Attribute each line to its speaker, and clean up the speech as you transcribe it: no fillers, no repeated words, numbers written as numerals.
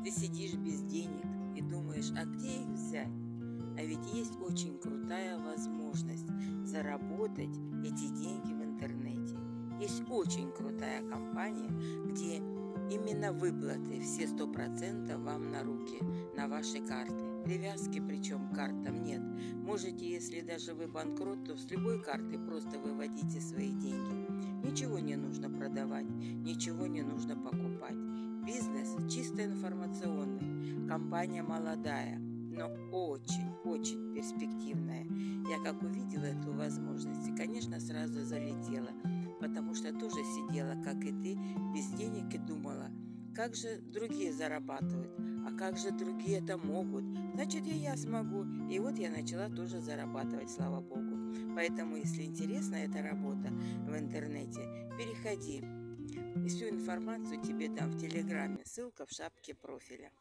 Speaker 1: Ты сидишь без денег и думаешь, а где их взять? А ведь есть очень крутая возможность заработать эти деньги в интернете. Есть очень крутая компания, где именно выплаты все 100% вам на руки, на ваши карты. Привязки причем к картам нет. Можете, если даже вы банкрот, то с любой карты просто выводите свои деньги. Ничего не нужно продавать, ничего не нужно покупать. Бизнес чисто информационный, компания молодая, но очень перспективная. Я как увидела эту возможность, и, конечно, сразу залетела, потому что тоже сидела, как и ты, без денег и думала, как же другие зарабатывают, а как же другие это могут, значит и я смогу. И вот я начала тоже зарабатывать, слава Богу. Поэтому, если интересна эта работа в интернете, переходи. И всю информацию тебе дам в Телеграме, ссылка в шапке профиля.